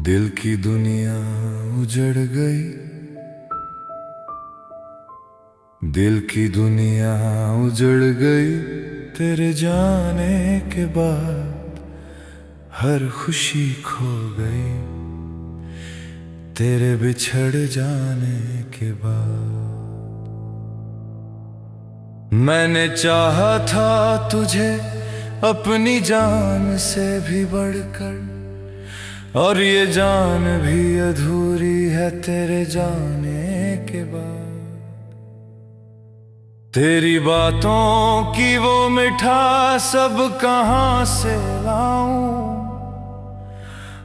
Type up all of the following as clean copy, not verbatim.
दिल की दुनिया उजड़ गई, दिल की दुनिया उजड़ गई। तेरे जाने के बाद हर खुशी खो गई, तेरे बिछड़ जाने के बाद। मैंने चाहा था तुझे अपनी जान से भी बढ़कर, और ये जान भी अधूरी है तेरे जाने के बाद। तेरी बातों की वो मिठास अब कहाँ से लाऊं,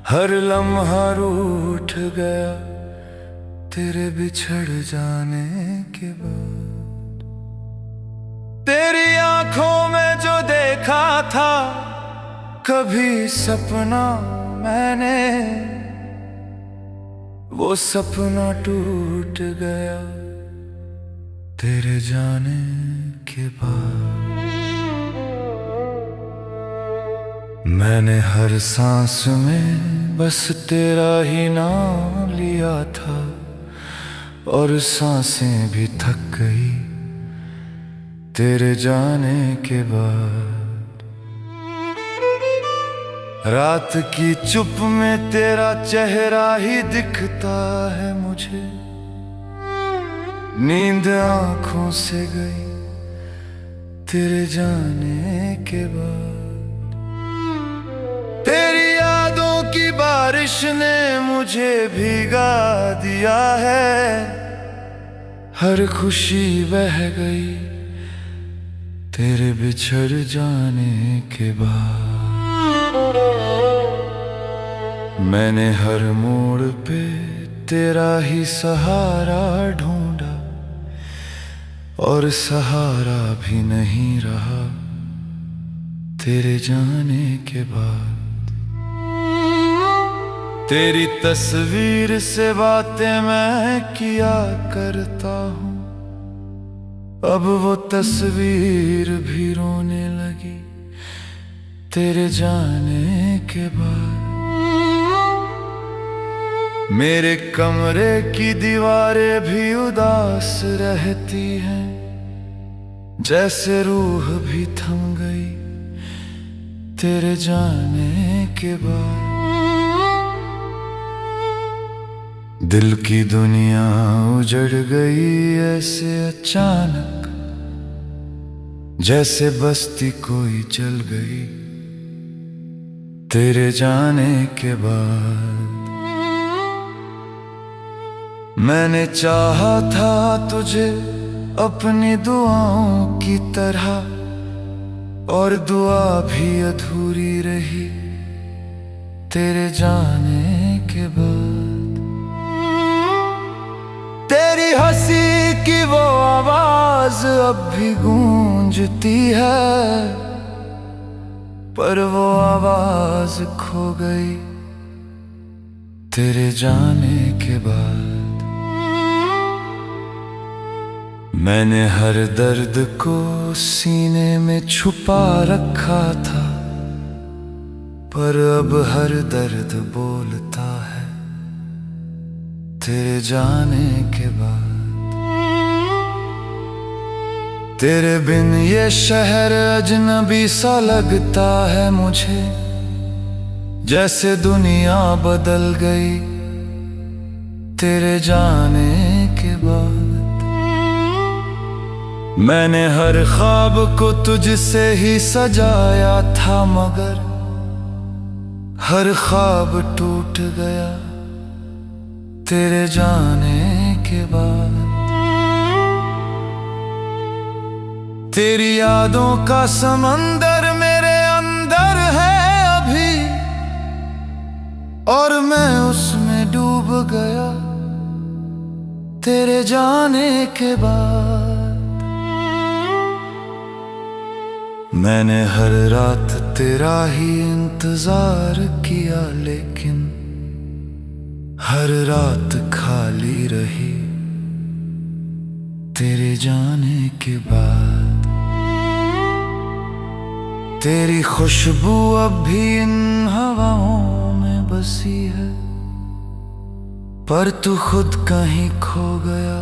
हर लम्हा रूठ गया तेरे बिछड़ जाने के बाद। तेरी आंखों में जो देखा था कभी सपना मैंने, वो सपना टूट गया तेरे जाने के बाद। मैंने हर सांस में बस तेरा ही नाम लिया था, और सांसें भी थक गई तेरे जाने के बाद। रात की चुप में तेरा चेहरा ही दिखता है मुझे, नींद आंखों से गई तेरे जाने के बाद। तेरी यादों की बारिश ने मुझे भीगा दिया है, हर खुशी बह गई तेरे बिछड़ जाने के बाद। मैंने हर मोड़ पे तेरा ही सहारा ढूंढा, और सहारा भी नहीं रहा तेरे जाने के बाद। तेरी तस्वीर से बातें मैं किया करता हूँ, अब वो तस्वीर भी रोने लगी तेरे जाने के बाद। मेरे कमरे की दीवारें भी उदास रहती हैं, जैसे रूह भी थम गई तेरे जाने के बाद। दिल की दुनिया उजड़ गई ऐसे अचानक, जैसे बस्ती कोई जल गई तेरे जाने के बाद। मैंने चाहा था तुझे अपनी दुआओं की तरह, और दुआ भी अधूरी रही तेरे जाने के बाद। तेरी हंसी की वो आवाज अब भी गूंजती है, पर वो आवाज खो गई तेरे जाने के बाद। मैंने हर दर्द को सीने में छुपा रखा था, पर अब हर दर्द बोलता है तेरे जाने के बाद। तेरे बिन ये शहर अजनबी सा लगता है मुझे, जैसे दुनिया बदल गई तेरे जाने के बाद। मैंने हर ख्वाब को तुझसे ही सजाया था, मगर हर ख्वाब टूट गया तेरे जाने के बाद। तेरी यादों का समंदर मेरे अंदर है अभी, और मैं उसमें डूब गया तेरे जाने के बाद। मैंने हर रात तेरा ही इंतजार किया, लेकिन हर रात खाली रही तेरे जाने के बाद। तेरी खुशबू अब भी इन हवाओं में बसी है, पर तू खुद कहीं खो गया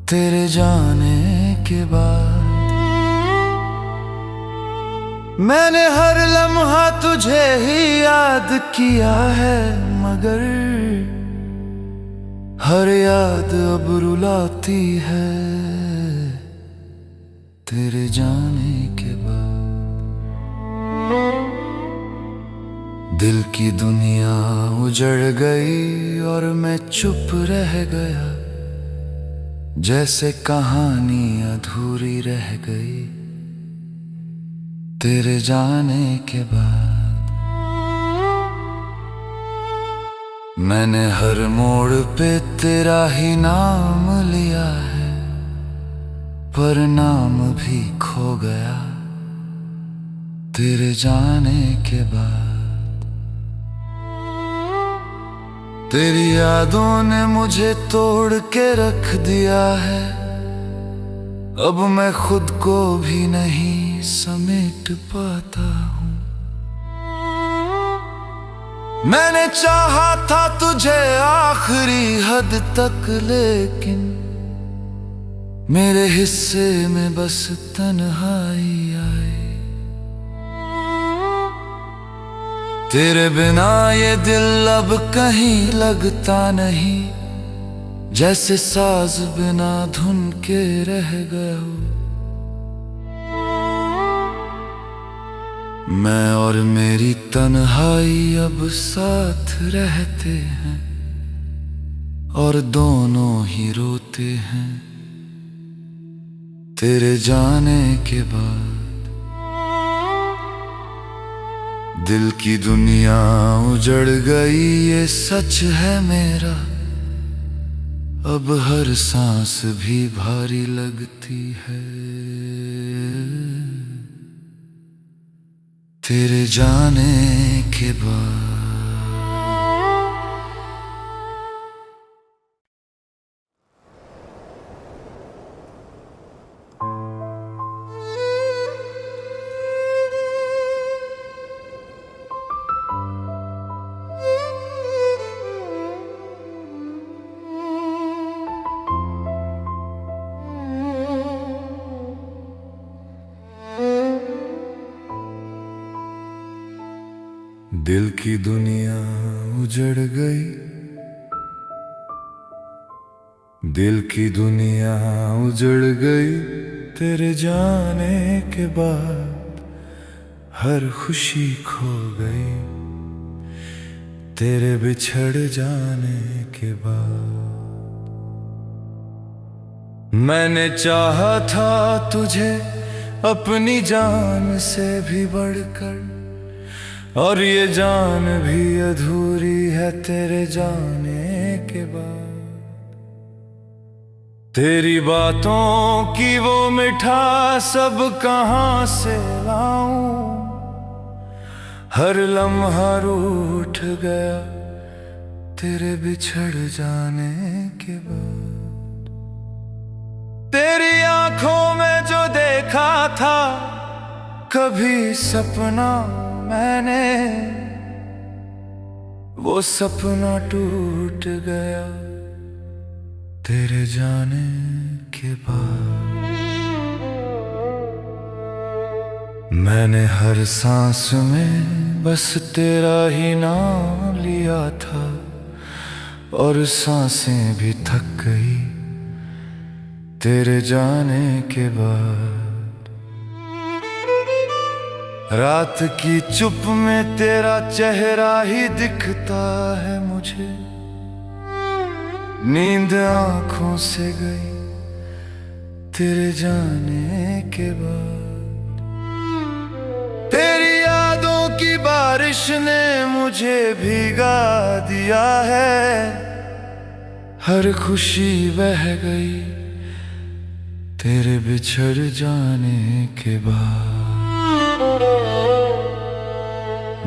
तेरे जाने के बाद। मैंने हर लम्हा तुझे ही याद किया है, मगर हर याद अब रुलाती है तेरे जाने के बाद। दिल की दुनिया उजड़ गई और मैं चुप रह गया, जैसे कहानी अधूरी रह गई तेरे जाने के बाद। मैंने हर मोड़ पे तेरा ही नाम लिया है, पर नाम भी खो गया तेरे जाने के बाद। तेरी यादों ने मुझे तोड़ के रख दिया है, अब मैं खुद को भी नहीं समेट पाता हूँ। मैंने चाहा था तुझे आखिरी हद तक, लेकिन मेरे हिस्से में बस तन्हाई आई। तेरे बिना ये दिल अब कहीं लगता नहीं, जैसे साज बिना धुन के रह गया हूँ। मैं और मेरी तन्हाई अब साथ रहते हैं, और दोनों ही रोते हैं तेरे जाने के बाद। दिल की दुनिया उजड़ गई ये सच है मेरा, अब हर सांस भी भारी लगती है तेरे जाने के बाद। दिल की दुनिया उजड़ गई, दिल की दुनिया उजड़ गई तेरे जाने के बाद। हर खुशी खो गई तेरे बिछड़ जाने के बाद। मैंने चाहा था तुझे अपनी जान से भी बढ़कर, और ये जान भी अधूरी है तेरे जाने के बाद। तेरी बातों की वो मिठास अब कहाँ से लाऊं, हर लम्हा रूठ गया तेरे बिछड़ जाने के बाद। तेरी आंखों में जो देखा था कभी सपना मैंने, वो सपना टूट गया तेरे जाने के बाद। मैंने हर सांस में बस तेरा ही नाम लिया था, और सांसें भी थक गई तेरे जाने के बाद। रात की चुप में तेरा चेहरा ही दिखता है मुझे, नींद आंखों से गई तेरे जाने के बाद। तेरी यादों की बारिश ने मुझे भीगा दिया है, हर खुशी बह गई तेरे बिछड़ जाने के बाद।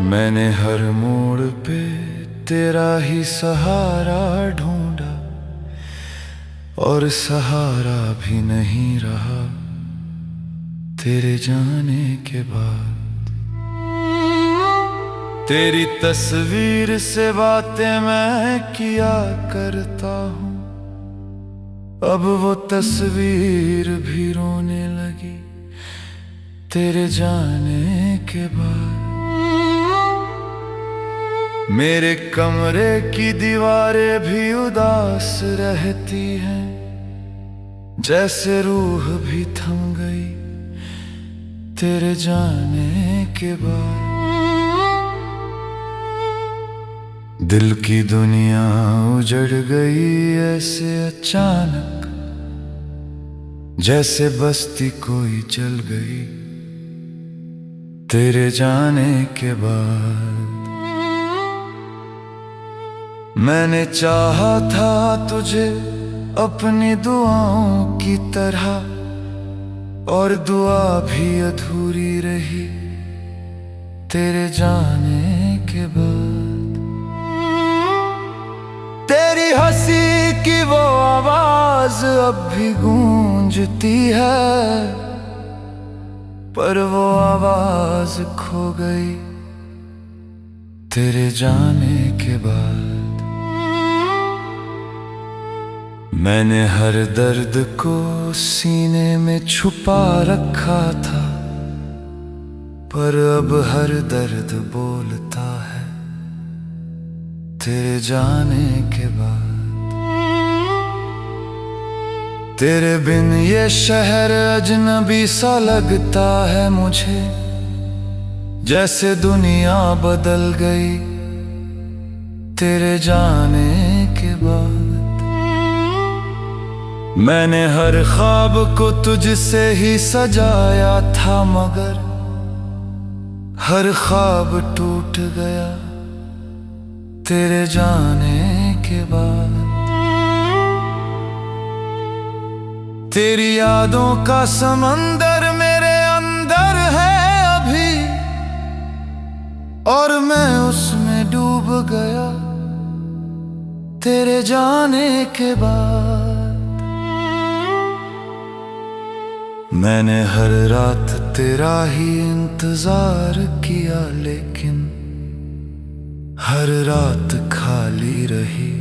मैंने हर मोड़ पे तेरा ही सहारा ढूंढा, और सहारा भी नहीं रहा तेरे जाने के बाद। तेरी तस्वीर से बातें मैं किया करता हूँ, अब वो तस्वीर भी रोने लगी तेरे जाने के बाद। मेरे कमरे की दीवारें भी उदास रहती हैं, जैसे रूह भी थम गई तेरे जाने के बाद। दिल की दुनिया उजड़ गई ऐसे अचानक, जैसे बस्ती कोई जल गई तेरे जाने के बाद। मैंने चाहा था तुझे अपनी दुआओं की तरह, और दुआ भी अधूरी रही तेरे जाने के बाद। तेरी हंसी की वो आवाज अब भी गूंजती है, पर वो आवाज खो गई तेरे जाने के बाद। मैंने हर दर्द को सीने में छुपा रखा था, पर अब हर दर्द बोलता है तेरे जाने के बाद। तेरे बिन ये शहर अजनबी सा लगता है मुझे, जैसे दुनिया बदल गई तेरे जाने के बाद। मैंने हर ख्वाब को तुझसे ही सजाया था, मगर हर ख्वाब टूट गया तेरे जाने के बाद। तेरी यादों का समंदर मेरे अंदर है अभी, और मैं उसमें डूब गया तेरे जाने के बाद। मैंने हर रात तेरा ही इंतजार किया, लेकिन हर रात खाली रही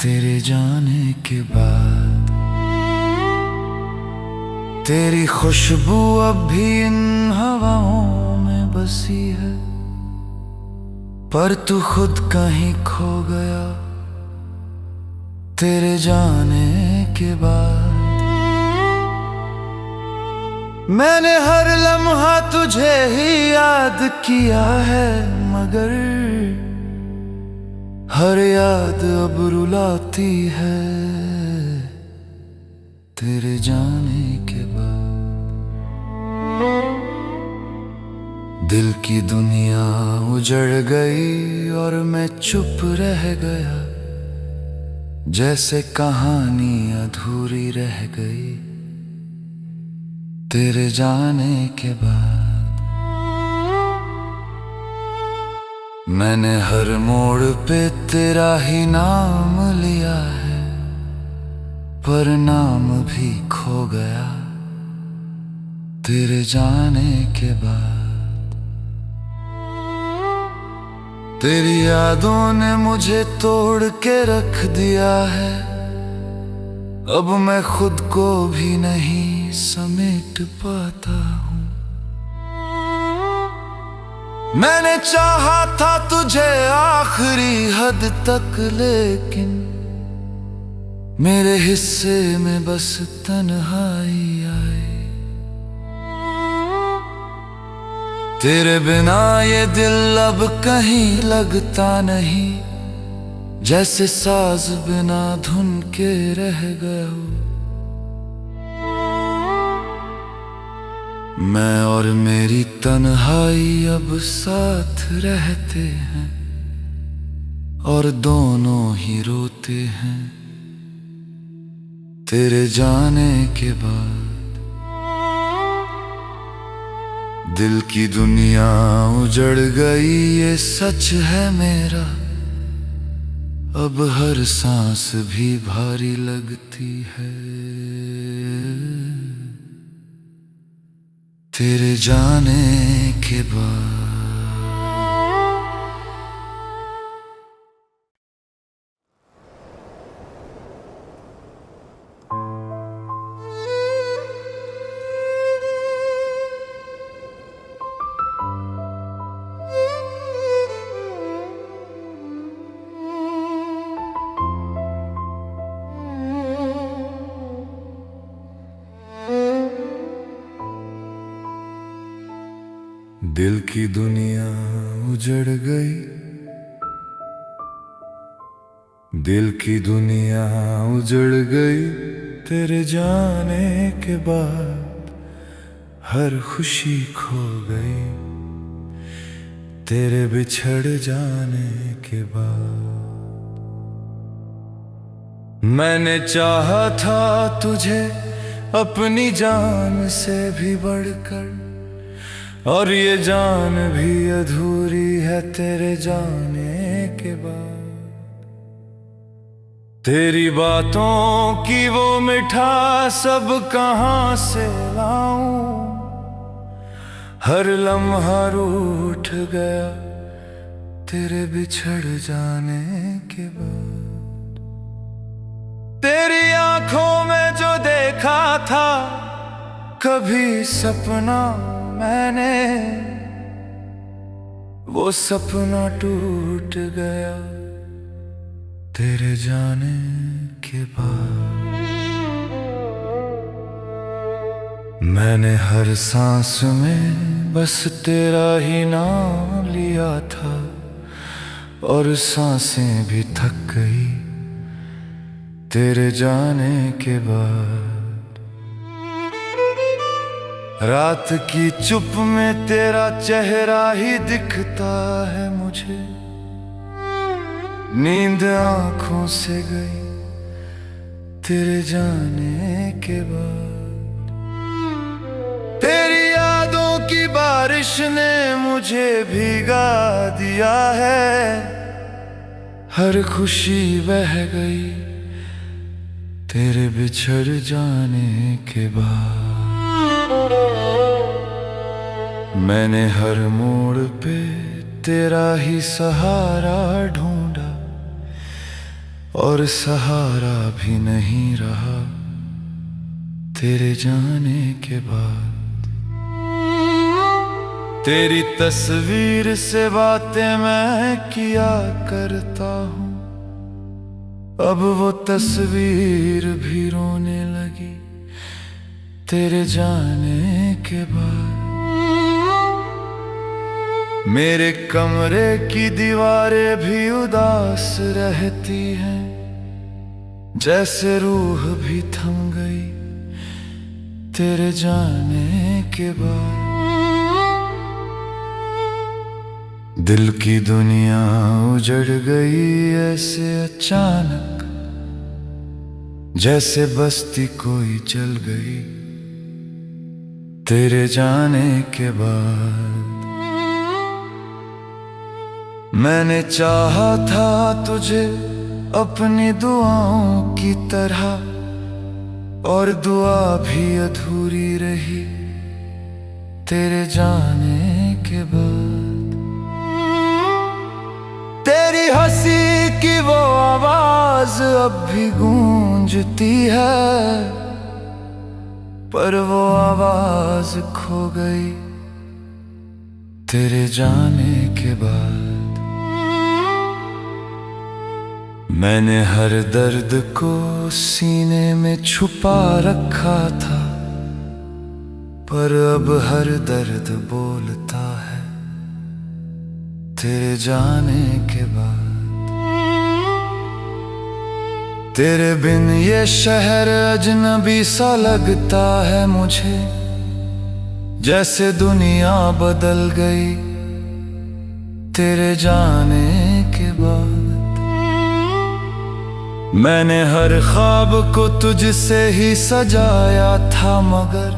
तेरे जाने के बाद। तेरी खुशबू अब भी इन हवाओं में बसी है, पर तू खुद कहीं खो गया तेरे जाने के बाद। मैंने हर लम्हा तुझे ही याद किया है, मगर हर याद अब रुलाती है तेरे जाने के बाद। दिल की दुनिया उजड़ गई और मैं चुप रह गया, जैसे कहानी अधूरी रह गई तेरे जाने के बाद। मैंने हर मोड़ पे तेरा ही नाम लिया है, पर नाम भी खो गया तेरे जाने के बाद। तेरी यादों ने मुझे तोड़ के रख दिया है, अब मैं खुद को भी नहीं समेट पाता हूँ। मैंने चाहा था तुझे आखिरी हद तक, लेकिन मेरे हिस्से में बस तन्हाई आई। तेरे बिना ये दिल अब कहीं लगता नहीं, जैसे साज बिना धुन के रह गया हूँ। मैं और मेरी तन्हाई अब साथ रहते हैं, और दोनों ही रोते हैं तेरे जाने के बाद। दिल की दुनिया उजड़ गई ये सच है मेरा, अब हर सांस भी भारी लगती है तेरे जाने के बाद। दिल की दुनिया उजड़ गई, दिल की दुनिया उजड़ गई। तेरे जाने के बाद हर खुशी खो गई, तेरे बिछड़ जाने के बाद। मैंने चाहा था तुझे अपनी जान से भी बढ़कर, और ये जान भी अधूरी है तेरे जाने के बाद। तेरी बातों की वो मिठास अब कहाँ से लाऊं, हर लम्हा रूठ गया तेरे बिछड़ जाने के बाद। तेरी आंखों में जो देखा था कभी सपना मैंने, वो सपना टूट गया तेरे जाने के बाद। मैंने हर सांस में बस तेरा ही नाम लिया था, और सांसें भी थक गई तेरे जाने के बाद। रात की चुप में तेरा चेहरा ही दिखता है मुझे, नींद आंखों से गई तेरे जाने के बाद। तेरी यादों की बारिश ने मुझे भीगा दिया है, हर खुशी बह गई तेरे बिछड़ जाने के बाद। मैंने हर मोड़ पे तेरा ही सहारा ढूंढा, और सहारा भी नहीं रहा तेरे जाने के बाद। तेरी तस्वीर से बातें मैं किया करता हूँ, अब वो तस्वीर भी रोने लगी तेरे जाने के बाद। मेरे कमरे की दीवारें भी उदास रहती हैं, जैसे रूह भी थम गई तेरे जाने के बाद। दिल की दुनिया उजड़ गई ऐसे अचानक, जैसे बस्ती कोई जल गई तेरे जाने के बाद। मैंने चाहा था तुझे अपनी दुआओं की तरह, और दुआ भी अधूरी रही तेरे जाने के बाद। तेरी हंसी की वो आवाज अब भी गूंजती है, पर वो आवाज खो गई तेरे जाने के बाद। मैंने हर दर्द को सीने में छुपा रखा था, पर अब हर दर्द बोलता है तेरे जाने के बाद। तेरे बिन ये शहर अजनबी सा लगता है मुझे, जैसे दुनिया बदल गई तेरे जाने के बाद। मैंने हर ख्वाब को तुझसे ही सजाया था, मगर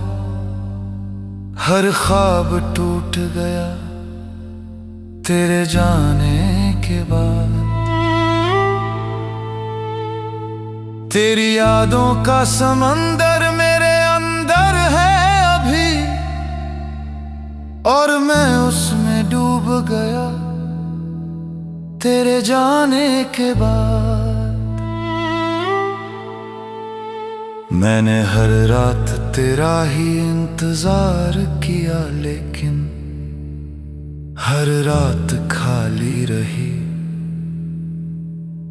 हर ख्वाब टूट गया तेरे जाने के बाद। तेरी यादों का समंदर मेरे अंदर है अभी, और मैं उसमें डूब गया तेरे जाने के बाद। मैंने हर रात तेरा ही इंतजार किया, लेकिन हर रात खाली रही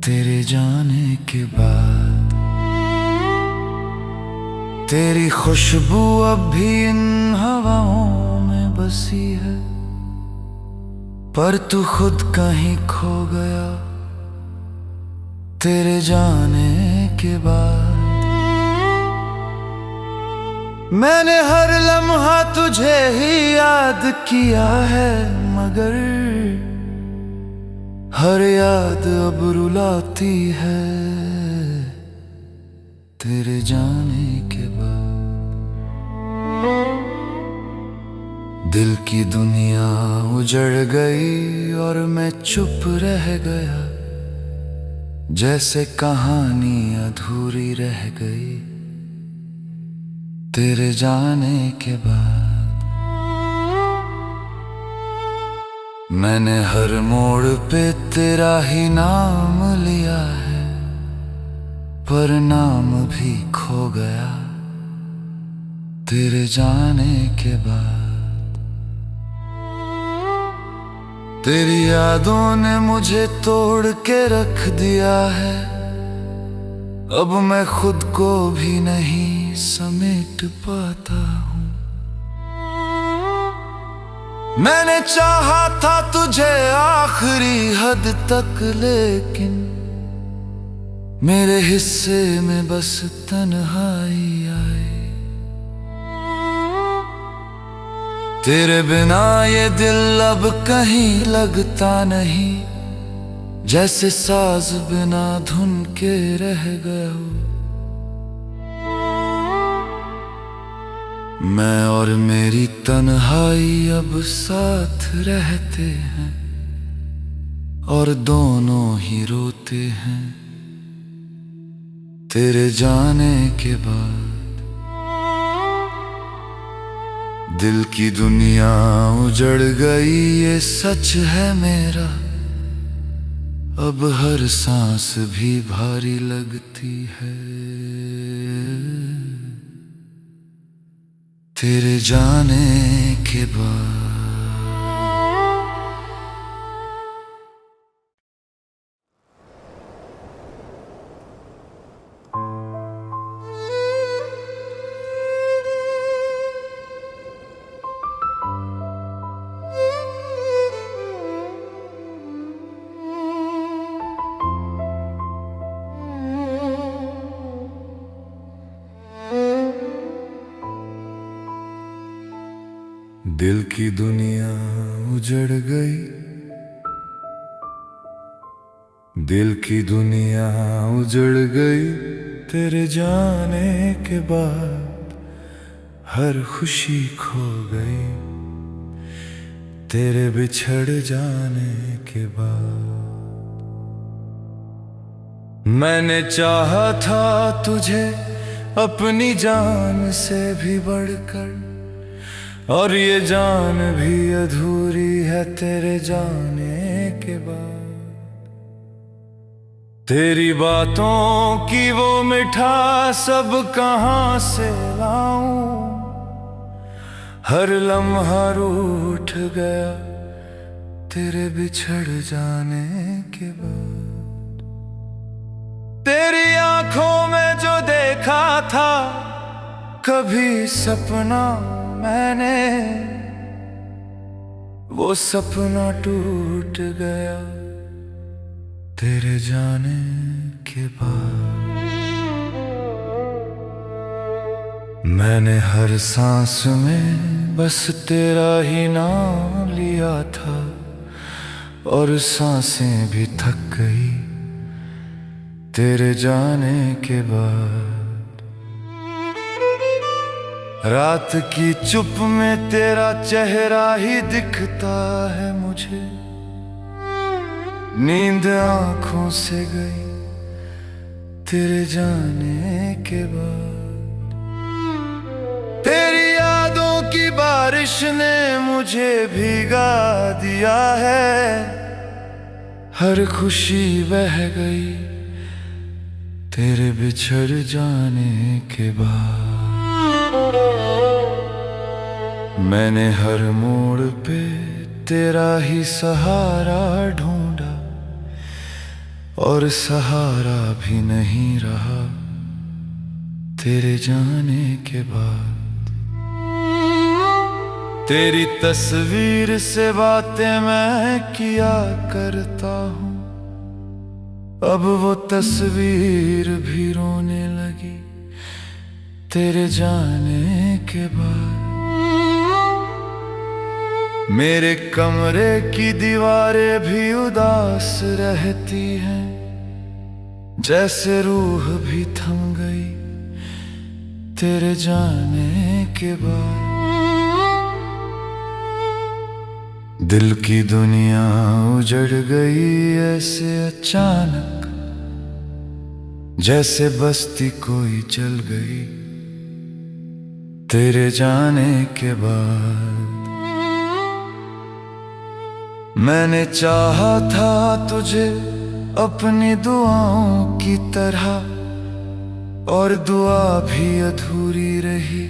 तेरे जाने के बाद। तेरी खुशबू अब भी इन हवाओं में बसी है, पर तू खुद कहीं खो गया तेरे जाने के बाद। मैंने हर लम्हा तुझे ही याद किया है, मगर हर याद अब रुलाती है तेरे जाने के बाद। दिल की दुनिया उजड़ गई और मैं चुप रह गया, जैसे कहानी अधूरी रह गई तेरे जाने के बाद। मैंने हर मोड़ पे तेरा ही नाम लिया है, पर नाम भी खो गया तेरे जाने के बाद। तेरी यादों ने मुझे तोड़ के रख दिया है, अब मैं खुद को भी नहीं समेट पाता हूँ। मैंने चाहा था तुझे आखिरी हद तक, लेकिन मेरे हिस्से में बस तन्हाई आई। तेरे बिना ये दिल अब कहीं लगता नहीं, जैसे साज बिना धुन के रह गया हो। मैं और मेरी तन्हाई अब साथ रहते हैं, और दोनों ही रोते हैं तेरे जाने के बाद। दिल की दुनिया उजड़ गई ये सच है मेरा, अब हर सांस भी भारी लगती है तेरे जाने के बाद। दिल की दुनिया उजड़ गई, दिल की दुनिया उजड़ गई तेरे जाने के बाद। हर खुशी खो गई तेरे बिछड़ जाने के बाद। मैंने चाहा था तुझे अपनी जान से भी बढ़कर, और ये जान भी अधूरी है तेरे जाने के बाद। तेरी बातों की वो मिठास अब कहाँ से लाऊं, हर लम्हा रूठ गया तेरे बिछड़ जाने के बाद। तेरी आंखों में जो देखा था कभी सपना मैंने, वो सपना टूट गया तेरे जाने के बाद। मैंने हर सांस में बस तेरा ही नाम लिया था, और सांसें भी थक गई तेरे जाने के बाद। रात की चुप में तेरा चेहरा ही दिखता है मुझे, नींद आंखों से गई तेरे जाने के बाद। तेरी यादों की बारिश ने मुझे भीगा दिया है, हर खुशी बह गई तेरे बिछड़ जाने के बाद। मैंने हर मोड़ पे तेरा ही सहारा ढूंढा, और सहारा भी नहीं रहा तेरे जाने के बाद। तेरी तस्वीर से बातें मैं किया करता हूँ, अब वो तस्वीर भी रोने लगी तेरे जाने के बाद। मेरे कमरे की दीवारें भी उदास रहती हैं, जैसे रूह भी थम गई तेरे जाने के बाद। दिल की दुनिया उजड़ गई ऐसे अचानक, जैसे बस्ती कोई जल गई तेरे जाने के बाद। मैंने चाहा था तुझे अपनी दुआओं की तरह, और दुआ भी अधूरी रही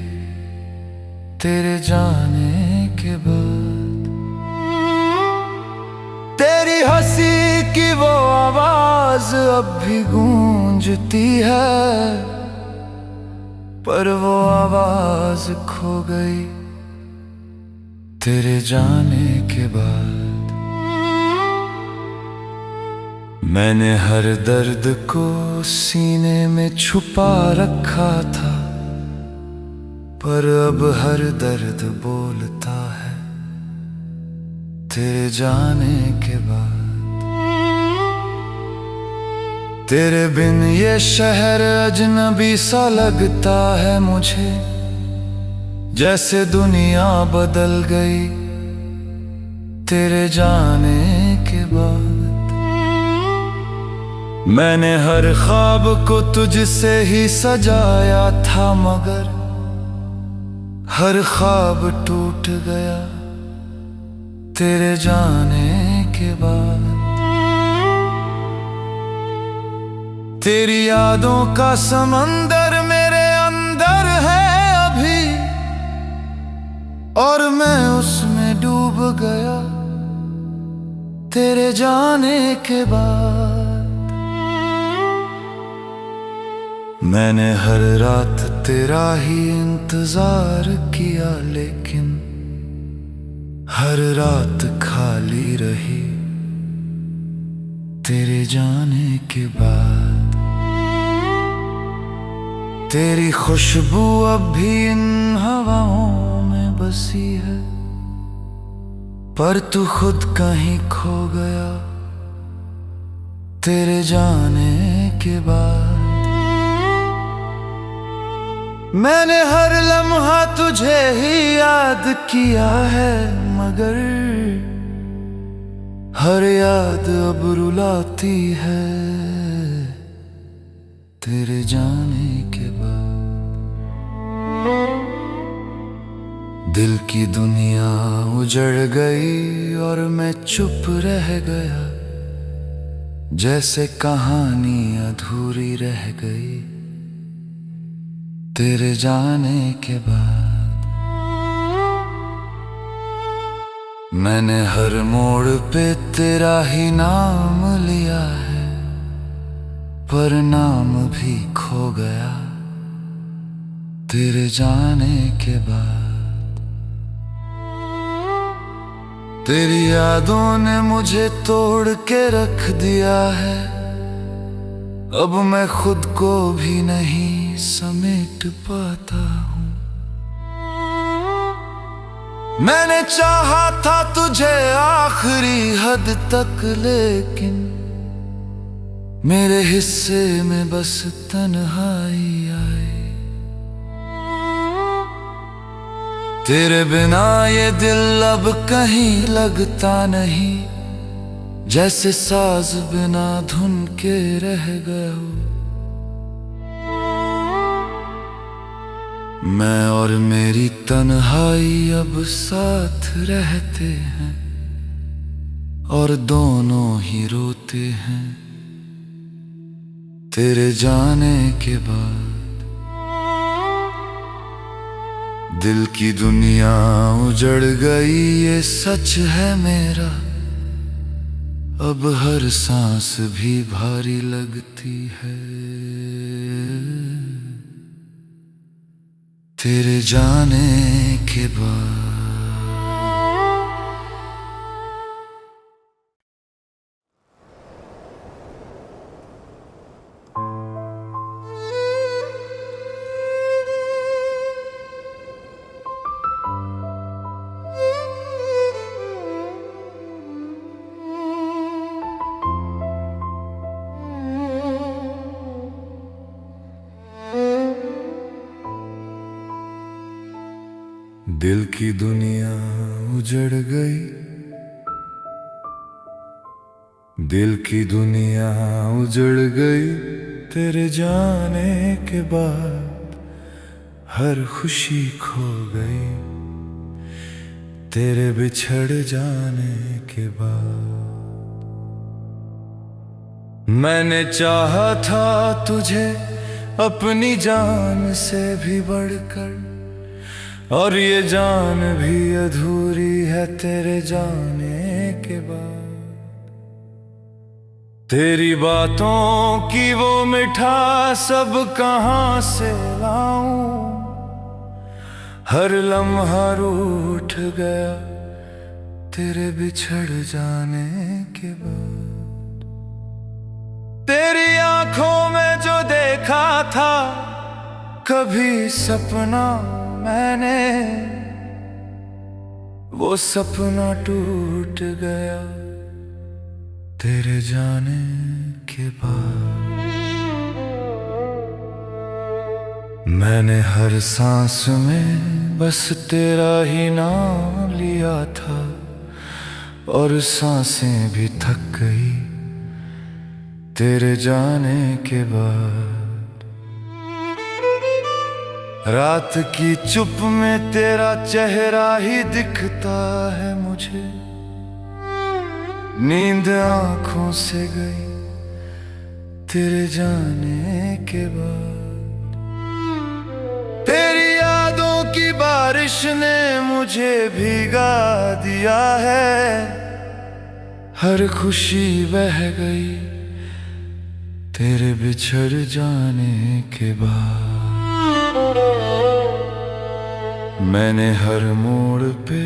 तेरे जाने के बाद। तेरी हंसी की वो आवाज अब भी गूंजती है, पर वो आवाज खो गई तेरे जाने के बाद। मैंने हर दर्द को सीने में छुपा रखा था, पर अब हर दर्द बोलता है तेरे जाने के बाद। तेरे बिन ये शहर अजनबी सा लगता है मुझे, जैसे दुनिया बदल गई तेरे जाने के बाद। मैंने हर ख्वाब को तुझसे ही सजाया था, मगर हर ख्वाब टूट गया तेरे जाने के बाद। तेरी यादों का समंदर मेरे अंदर है अभी, और मैं उसमें डूब गया तेरे जाने के बाद। मैंने हर रात तेरा ही इंतजार किया, लेकिन हर रात खाली रही तेरे जाने के बाद। तेरी खुशबू अब भी इन हवाओं में बसी है, पर तू खुद कहीं खो गया तेरे जाने के बाद। मैंने हर लम्हा तुझे ही याद किया है, मगर हर याद अब रुलाती है तेरे जाने के बाद। दिल की दुनिया उजड़ गई और मैं चुप रह गया, जैसे कहानी अधूरी रह गई तेरे जाने के बाद। मैंने हर मोड़ पे तेरा ही नाम लिया है, पर नाम भी खो गया तेरे जाने के बाद। तेरी यादों ने मुझे तोड़ के रख दिया है, अब मैं खुद को भी नहीं समेट पाता हूँ। मैंने चाहा था तुझे आखिरी हद तक, लेकिन मेरे हिस्से में बस तन्हाई आई। तेरे बिना ये दिल अब कहीं लगता नहीं, जैसे साज बिना धुन के रह गए हो। मैं और मेरी तन्हाई अब साथ रहते हैं, और दोनों ही रोते हैं तेरे जाने के बाद। दिल की दुनिया उजड़ गई ये सच है मेरा, अब हर सांस भी भारी लगती है तेरे जाने के बाद। दिल की दुनिया उजड़ गई, दिल की दुनिया उजड़ गई। तेरे जाने के बाद हर खुशी खो गई, तेरे बिछड़ जाने के बाद। मैंने चाहा था तुझे अपनी जान से भी बढ़कर, और ये जान भी अधूरी है तेरे जाने के बाद। तेरी बातों की वो मिठास अब कहाँ से लाऊं, हर लम्हा रूठ गया तेरे बिछड़ जाने के बाद। तेरी आंखों में जो देखा था कभी सपना मैंने, वो सपना टूट गया तेरे जाने के बाद। मैंने हर सांस में बस तेरा ही नाम लिया था, और सांसें भी थक गई तेरे जाने के बाद। रात की चुप में तेरा चेहरा ही दिखता है मुझे, नींद आंखों से गई तेरे जाने के बाद। तेरी यादों की बारिश ने मुझे भीगा दिया है, हर खुशी बह गई तेरे बिछड़ जाने के बाद। मैंने हर मोड़ पे